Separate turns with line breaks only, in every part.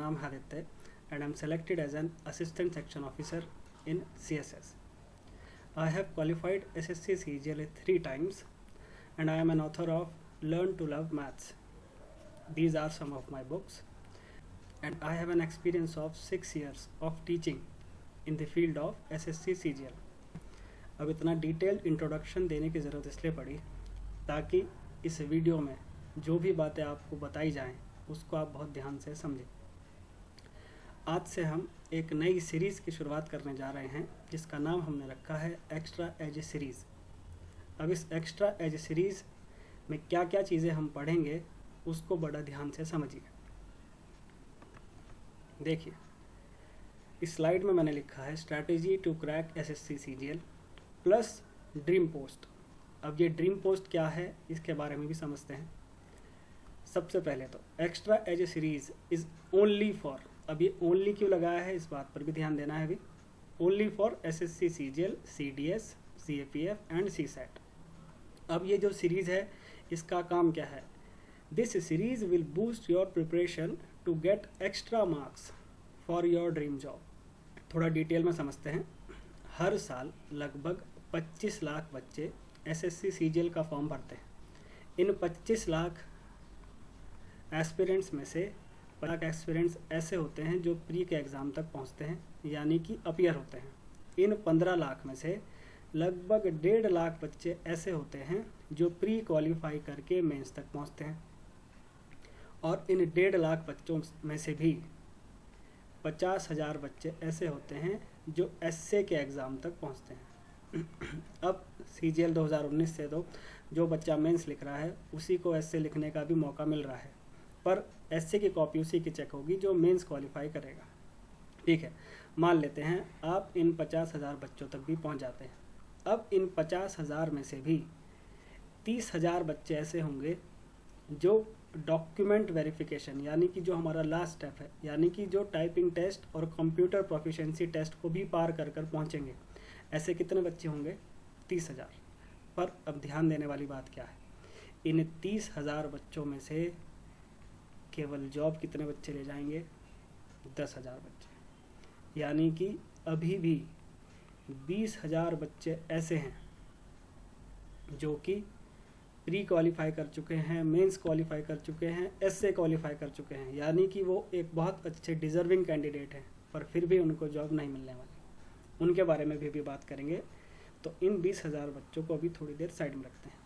नाम है Aditya and I'm selected as an assistant section officer in CSS. I have qualified SSC CGL 3 times and I am an author of Learn to Love Maths. These are some of my books and I have an experience of 6 years of teaching in the field of SSC CGL. अब इतना detailed introduction देने की ज़रूरत इसलिए पड़ी ताकि इस video में जो भी बातें आपको बताई जाएं उसको आप बहुत ध्यान से समझें। आज से हम एक नई सीरीज़ की शुरुआत करने जा रहे हैं जिसका नाम हमने रखा है एक्स्ट्रा एज सीरीज़। अब इस एक्स्ट्रा एज सीरीज़ में क्या क्या चीज़ें हम पढ़ेंगे उसको बड़ा ध्यान से समझिए। देखिए, इस स्लाइड में मैंने लिखा है strategy to crack SSC CGL plus dream post. अब ये ड्रीम पोस्ट क्या है इसके बारे में भी समझते हैं। सबसे पहले तो extra edge series is only for, अब ये ओनली क्यों लगाया है इस बात पर भी ध्यान देना है। अभी only for SSC CGL, CDS, CAPF and CSAT. अब ये जो सीरीज़ है इसका काम क्या है? This series will boost your preparation to get extra marks for your dream job. थोड़ा डिटेल में समझते हैं। हर साल लगभग 25 लाख बच्चे एसएससी सीजीएल का फॉर्म भरते हैं। इन 25 लाख एस्पिरेंट्स में से 15 लाख एस्पिरेंट्स ऐसे होते हैं जो प्री के एग्ज़ाम तक पहुंचते हैं, यानी कि अपीयर होते हैं। इन 15 लाख में से लगभग 1.5 लाख बच्चे ऐसे होते हैं जो प्री क्वालिफाई करके मेंस तक पहुंचते हैं, और इन 1.5 लाख बच्चों में से भी 50,000 बच्चे ऐसे होते हैं जो एसए के एग्ज़ाम तक पहुंचते हैं। अब सीजीएल 2019 से तो जो बच्चा मेंस लिख रहा है उसी को एसए लिखने का भी मौका मिल रहा है, पर एसए की कॉपी उसी की चेक होगी जो मेंस क्वालिफाई करेगा। ठीक है, मान लेते हैं आप इन 50,000 बच्चों तक भी पहुंच जाते हैं। अब इन 50,000 में से भी 30,000 बच्चे ऐसे होंगे जो डॉक्यूमेंट वेरिफिकेशन, यानी कि जो हमारा लास्ट स्टेप है, यानी कि जो टाइपिंग टेस्ट और कंप्यूटर प्रोफिशिएंसी टेस्ट को भी पार कर कर पहुँचेंगे। ऐसे कितने बच्चे होंगे? 30,000। पर अब ध्यान देने वाली बात क्या है, इन 30,000 बच्चों में से केवल जॉब कितने बच्चे ले जाएंगे? 10,000 बच्चे। यानी कि अभी भी 20,000 बच्चे ऐसे हैं जो कि प्री क्वालिफाई कर चुके हैं, मेंस क्वालिफाई कर चुके हैं, एसए क्वालिफाई कर चुके हैं, यानी कि वो एक बहुत अच्छे डिजर्विंग कैंडिडेट हैं, पर फिर भी उनको जॉब नहीं मिलने वाली। उनके बारे में भी बात करेंगे। तो इन 20,000 बच्चों को अभी थोड़ी देर साइड में रखते हैं,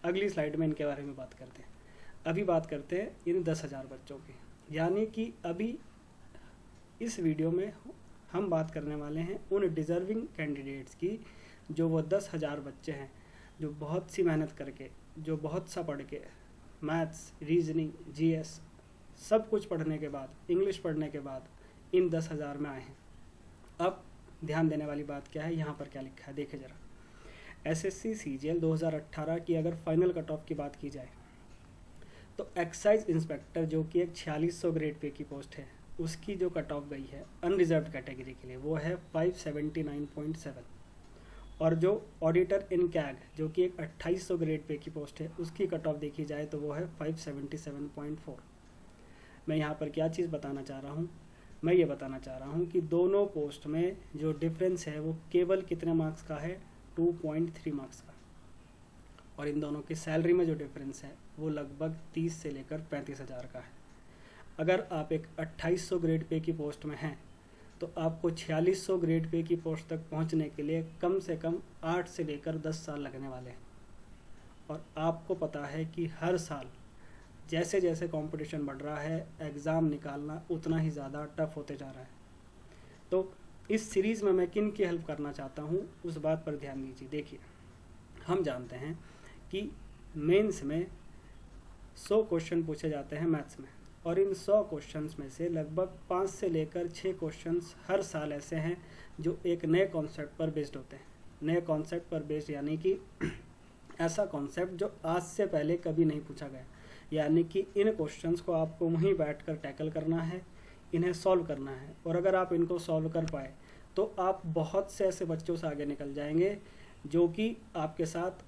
अगली स्लाइड में इनके बारे में बात करते हैं। अभी बात करते हैं इन 10,000 बच्चों की, यानी कि अभी इस वीडियो में हम बात करने वाले हैं उन डिज़र्विंग कैंडिडेट्स की जो वो 10,000 बच्चे हैं जो बहुत सी मेहनत करके, जो बहुत सा पढ़ के, मैथ्स, रीजनिंग, जीएस सब कुछ पढ़ने के बाद, इंग्लिश पढ़ने के बाद इन 10,000 में आए हैं। अब ध्यान देने वाली बात क्या है, यहाँ पर क्या लिखा है देखिए ज़रा। एसएससी सीजीएल 2018 की अगर फाइनल कट ऑफ की बात की जाए तो एक्साइज इंस्पेक्टर जो कि एक 4600 ग्रेड पे की पोस्ट है, उसकी जो कट ऑफ गई है अनरिजर्व कैटेगरी के लिए वो है 579.7, और जो ऑडिटर इन कैग जो कि एक 2800 ग्रेड पे की पोस्ट है उसकी कट ऑफ देखी जाए तो वो है 577.4। मैं यहाँ पर क्या चीज़ बताना चाह रहा हूँ, मैं ये बताना चाह रहा हूँ कि दोनों पोस्ट में जो डिफरेंस है वो केवल कितने मार्क्स का है? 2.3 मार्क्स का। और इन दोनों की सैलरी में जो डिफरेंस है वो लगभग 30 से लेकर 35,000 का है। अगर आप एक 2800 ग्रेड पे की पोस्ट में हैं तो आपको 4600 ग्रेड पे की पोस्ट तक पहुंचने के लिए कम से कम 8 से लेकर 10 साल लगने वाले हैं। और आपको पता है कि हर साल जैसे जैसे कंपटीशन बढ़ रहा है एग्ज़ाम निकालना उतना ही ज़्यादा टफ होते जा रहा है। तो इस सीरीज़ में मैं किन की हेल्प करना चाहता हूँ उस बात पर ध्यान दीजिए। देखिए, हम जानते हैं कि मेंस में 100 क्वेश्चन पूछे जाते हैं मैथ्स में, और इन 100 क्वेश्चंस में से लगभग 5 से लेकर 6 क्वेश्चंस हर साल ऐसे हैं जो एक नए कॉन्सेप्ट पर बेस्ड होते हैं। नए कॉन्सेप्ट पर बेस्ड यानी कि ऐसा कॉन्सेप्ट जो आज से पहले कभी नहीं पूछा गया, यानी कि इन क्वेश्चंस को आपको वहीं बैठकर टैकल करना है, इन्हें सॉल्व करना है, और अगर आप इनको सॉल्व कर पाए तो आप बहुत से ऐसे बच्चों से आगे निकल जाएंगे जो कि आपके साथ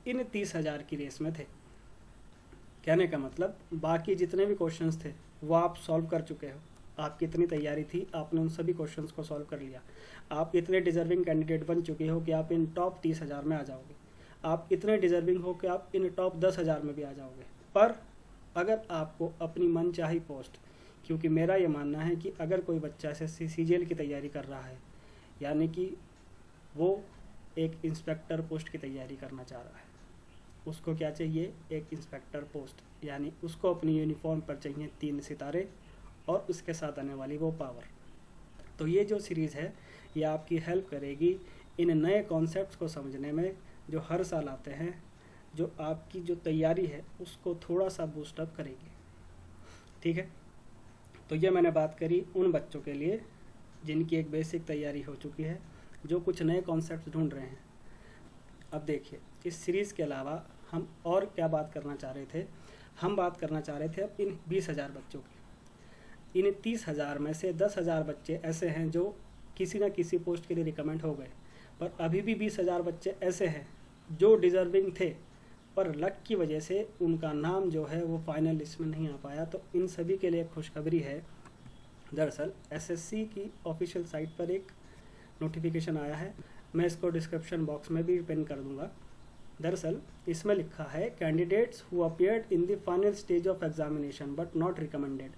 इन 30,000 की रेस में थे। कहने का मतलब बाकी जितने भी क्वेश्चंस थे वो आप सॉल्व कर चुके हो। आपकी इतनी तैयारी थी, आपने उन सभी क्वेश्चंस को सॉल्व कर लिया। आप इतने डिजर्विंग कैंडिडेट बन चुके हो कि आप इन टॉप 30,000 में आ जाओगे। आप इतने डिजर्विंग हो कि आप इन टॉप 10,000 में भी आ जाओगे। पर अगर आपको अपनी मनचाही पोस्ट, क्योंकि मेरा ये मानना है कि अगर कोई बच्चा एसएससी सीजीएल की तैयारी कर रहा है, यानी कि वो एक इंस्पेक्टर पोस्ट की तैयारी करना चाह रहा है, उसको क्या चाहिए? एक इंस्पेक्टर पोस्ट, यानी उसको अपनी यूनिफॉर्म पर चाहिए 3 सितारे और उसके साथ आने वाली वो पावर। तो ये जो सीरीज़ है ये आपकी हेल्प करेगी इन नए कॉन्सेप्ट्स को समझने में जो हर साल आते हैं, जो आपकी जो तैयारी है उसको थोड़ा सा बूस्टअप करेगी। ठीक है, तो ये मैंने बात करी उन बच्चों के लिए जिनकी एक बेसिक तैयारी हो चुकी है, जो कुछ नए कॉन्सेप्ट्स ढूंढ रहे हैं। अब देखिए, इस सीरीज़ के अलावा हम और क्या बात करना चाह रहे थे? हम बात करना चाह रहे थे अब इन 20,000 बच्चों की। इन 30,000 में से 10,000 बच्चे ऐसे हैं जो किसी न किसी पोस्ट के लिए रिकमेंड हो गए, पर अभी भी 20,000 बच्चे ऐसे हैं जो डिज़र्विंग थे, पर लक की वजह से उनका नाम जो है वो फाइनल लिस्ट में नहीं आ पाया। तो इन सभी के लिए एक खुशखबरी है। दरअसल एसएससी की ऑफिशियल साइट पर एक नोटिफिकेशन आया है, मैं इसको डिस्क्रिप्शन बॉक्स में भी पिन कर दूंगा। दरअसल इसमें लिखा है candidates who appeared in the final stage of examination but not recommended.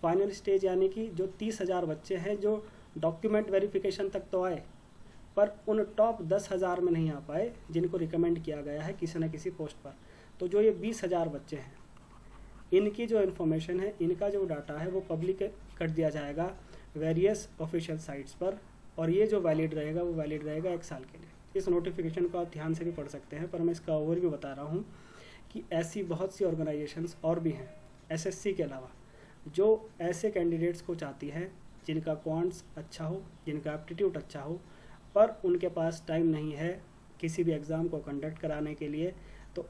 Final stage यानी कि जो 30,000 बच्चे हैं जो डॉक्यूमेंट वेरिफिकेशन तक तो आए, पर उन टॉप 10,000 में नहीं आ पाए जिनको रिकमेंड किया गया है किसी न किसी पोस्ट पर। तो जो ये 20,000 बच्चे हैं, इनकी जो इन्फॉर्मेशन है, इनका जो डाटा है वो पब्लिक कर दिया जाएगा वेरियस ऑफिशियल साइट्स पर, और ये जो वैलिड रहेगा वो वैलिड रहेगा 1 साल के लिए। इस नोटिफिकेशन को आप ध्यान से भी पढ़ सकते हैं, पर मैं इसका ओवरव्यू बता रहा हूँ कि ऐसी बहुत सी ऑर्गेनाइजेशंस और भी हैं एसएससी के अलावा, जो ऐसे कैंडिडेट्स को चाहती है जिनका क्वांट्स अच्छा हो, जिनका एप्टीट्यूड अच्छा हो, पर उनके पास टाइम नहीं है किसी भी एग्ज़ाम को कंडक्ट कराने के लिए। तो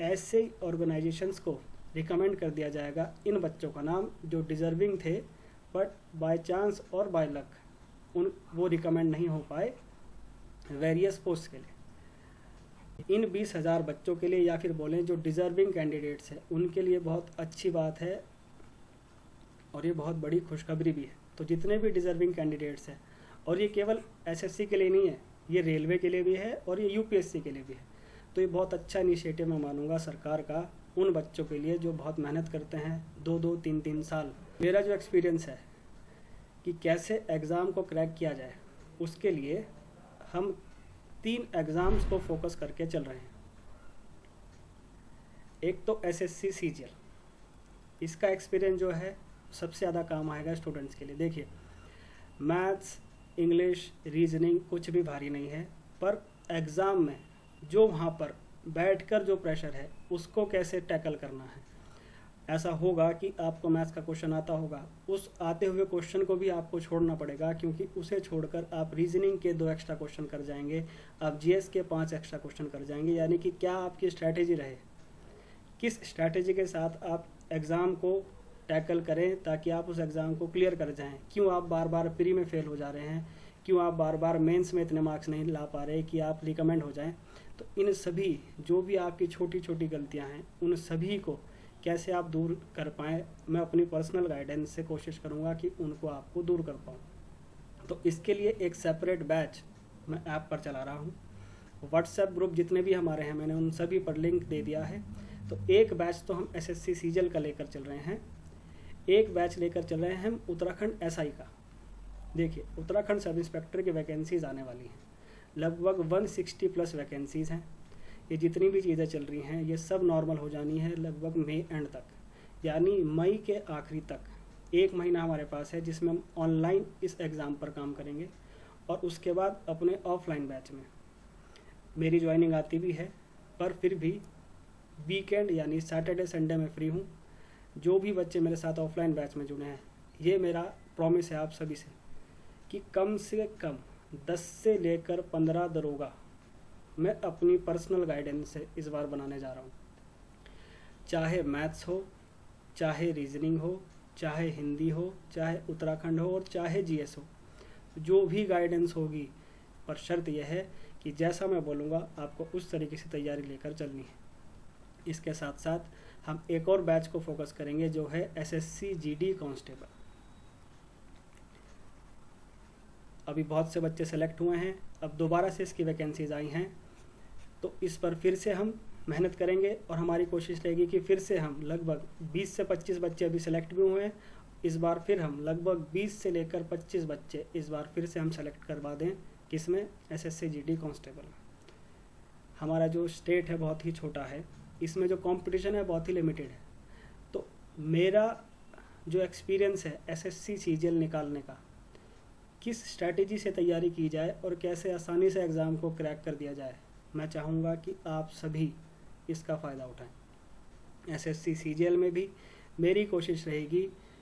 ऐसे ऑर्गेनाइजेशंस को रिकमेंड कर दिया जाएगा इन बच्चों का नाम जो डिज़र्विंग थे, बट बाय चांस और बाय लक वो रिकमेंड नहीं हो पाए वेरियस पोस्ट के लिए। इन 20,000 बच्चों के लिए, या फिर बोलें जो डिज़र्विंग कैंडिडेट्स हैं, उनके लिए बहुत अच्छी बात है और ये बहुत बड़ी खुशखबरी भी है। तो जितने भी डिज़र्विंग कैंडिडेट्स हैं, और ये केवल एसएससी के लिए नहीं है, ये रेलवे के लिए भी है और ये यूपीएससी के लिए भी है। तो ये बहुत अच्छा इनिशिएटिव मैं मानूंगा सरकार का उन बच्चों के लिए जो बहुत मेहनत करते हैं 2-2, 3-3 साल। मेरा जो एक्सपीरियंस है कि कैसे एग्ज़ाम को क्रैक किया जाए, उसके लिए हम 3 एग्ज़ाम्स को फोकस करके चल रहे हैं। एक तो एसएससी सीजीएल, इसका एक्सपीरियंस जो है सबसे ज़्यादा काम आएगा स्टूडेंट्स के लिए। देखिए, मैथ्स, इंग्लिश, रीजनिंग कुछ भी भारी नहीं है, पर एग्ज़ाम में जो वहाँ पर बैठकर जो प्रेशर है उसको कैसे टैकल करना है। ऐसा होगा कि आपको मैथ्स का क्वेश्चन आता होगा, उस आते हुए क्वेश्चन को भी आपको छोड़ना पड़ेगा, क्योंकि उसे छोड़कर आप रीजनिंग के 2 एक्स्ट्रा क्वेश्चन कर जाएंगे, आप जीएस के 5 एक्स्ट्रा क्वेश्चन कर जाएंगे। यानी कि क्या आपकी स्ट्रैटेजी रहे, किस स्ट्रैटेजी के साथ आप एग्ज़ाम को टैकल करें ताकि आप उस एग्ज़ाम को क्लियर कर जाएं। क्यों आप बार बार प्री में फेल हो जा रहे हैं, क्यों आप बार बार मेंस में इतने मार्क्स नहीं ला पा रहे कि आप रिकमेंड हो जाएं। तो इन सभी जो भी आपकी छोटी छोटी गलतियां हैं, उन सभी को कैसे आप दूर कर पाएँ, मैं अपनी पर्सनल गाइडेंस से कोशिश करूँगा कि उनको आपको दूर कर पाऊँ। तो इसके लिए एक सेपरेट बैच मैं ऐप पर चला रहा हूँ। व्हाट्सएप ग्रुप जितने भी हमारे हैं, मैंने उन सभी पर लिंक दे दिया है। तो एक बैच तो हम एसएससी सीजीएल का लेकर चल रहे हैं, एक बैच लेकर चल रहे हैं हम उत्तराखंड एसआई का। देखिए, उत्तराखंड सब इंस्पेक्टर की वैकेंसीज़ आने वाली हैं, लगभग 160+ वैकेंसीज़ हैं। ये जितनी भी चीज़ें चल रही हैं ये सब नॉर्मल हो जानी है लगभग मई एंड तक, यानी मई के आखिरी तक 1 महीना हमारे पास है जिसमें हम ऑनलाइन इस एग्ज़ाम पर काम करेंगे। और उसके बाद अपने ऑफलाइन बैच में मेरी ज्वाइनिंग आती भी है, पर फिर भी वीकेंड यानी सैटरडे संडे में फ्री हूँ। जो भी बच्चे मेरे साथ ऑफलाइन बैच में जुड़े हैं, ये मेरा प्रॉमिस है आप सभी से कि कम से कम 10 से लेकर 15 दरोगा मैं अपनी पर्सनल गाइडेंस से इस बार बनाने जा रहा हूँ। चाहे मैथ्स हो, चाहे रीजनिंग हो, चाहे हिंदी हो, चाहे उत्तराखंड हो और चाहे जीएस हो, जो भी गाइडेंस होगी, पर शर्त यह है कि जैसा मैं बोलूँगा आपको उस तरीके से तैयारी लेकर चलनी है। इसके साथ साथ हम एक और बैच को फोकस करेंगे जो है एसएससी जीडी कांस्टेबल। अभी बहुत से बच्चे सेलेक्ट हुए हैं, अब दोबारा से इसकी वैकेंसीज आई हैं, तो इस पर फिर से हम मेहनत करेंगे और हमारी कोशिश रहेगी कि फिर से हम लगभग 20 से 25 बच्चे अभी सेलेक्ट भी हुए हैं, इस बार फिर हम लगभग 20 से लेकर 25 बच्चे इस बार फिर से हम सेलेक्ट करवा दें। किसमें? एसएससी जीडी कांस्टेबल में। हमारा जो स्टेट है बहुत ही छोटा है, इसमें जो कंपटीशन है बहुत ही लिमिटेड है, तो मेरा जो एक्सपीरियंस है एसएससी सीजीएल निकालने का, किस स्ट्रैटेजी से तैयारी की जाए और कैसे आसानी से एग्ज़ाम को क्रैक कर दिया जाए, मैं चाहूँगा कि आप सभी इसका फ़ायदा उठाएं। एसएससी सीजीएल में भी मेरी कोशिश रहेगी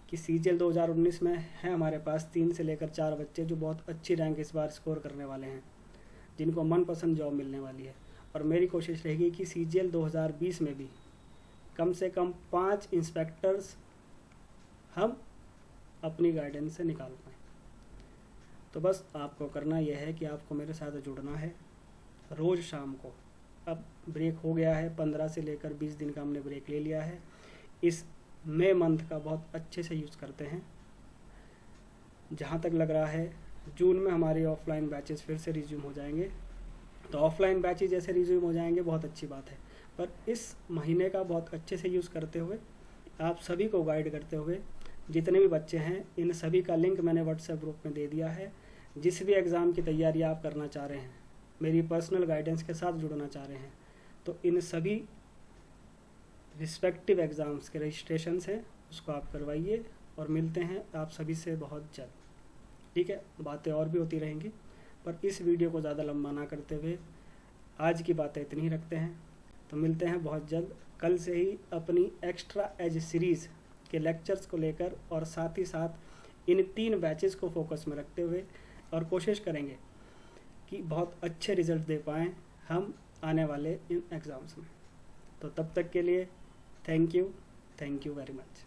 कि सीजीएल 2019 में है हमारे पास 3 से लेकर 4 बच्चे जो बहुत अच्छी रैंक इस बार स्कोर करने वाले हैं, जिनको मनपसंद जॉब मिलने वाली है, और मेरी कोशिश रहेगी कि सीजीएल 2020 में भी कम से कम 5 इंस्पेक्टर्स हम अपनी गाइडेंस से निकाल पाएँ। तो बस आपको करना यह है कि आपको मेरे साथ जुड़ना है रोज़ शाम को। अब ब्रेक हो गया है, 15 से लेकर 20 दिन का हमने ब्रेक ले लिया है। इस मई मंथ का बहुत अच्छे से यूज़ करते हैं। जहाँ तक लग रहा है जून में हमारे ऑफलाइन बैचेस फिर से रिज्यूम हो जाएंगे, तो ऑफलाइन बैचेस जैसे रिज्यूम हो जाएंगे बहुत अच्छी बात है, पर इस महीने का बहुत अच्छे से यूज़ करते हुए, आप सभी को गाइड करते हुए, जितने भी बच्चे हैं इन सभी का लिंक मैंने व्हाट्सएप ग्रुप में दे दिया है। जिस भी एग्ज़ाम की तैयारी आप करना चाह रहे हैं, मेरी पर्सनल गाइडेंस के साथ जुड़ना चाह रहे हैं, तो इन सभी रिस्पेक्टिव एग्ज़ाम्स के रजिस्ट्रेशंस हैं, उसको आप करवाइए और मिलते हैं आप सभी से बहुत जल्द। ठीक है, बातें और भी होती रहेंगी, पर इस वीडियो को ज़्यादा लंबा ना करते हुए आज की बातें इतनी ही रखते हैं। तो मिलते हैं बहुत जल्द। कल से ही अपनी एक्स्ट्रा एज सीरीज़ के लेक्चर्स को लेकर और साथ ही साथ इन 3 बैचेस को फोकस में रखते हुए और कोशिश करेंगे कि बहुत अच्छे रिजल्ट दे पाएँ हम आने वाले इन एग्ज़ाम्स में। तो तब तक के लिए थैंक यू वेरी मच।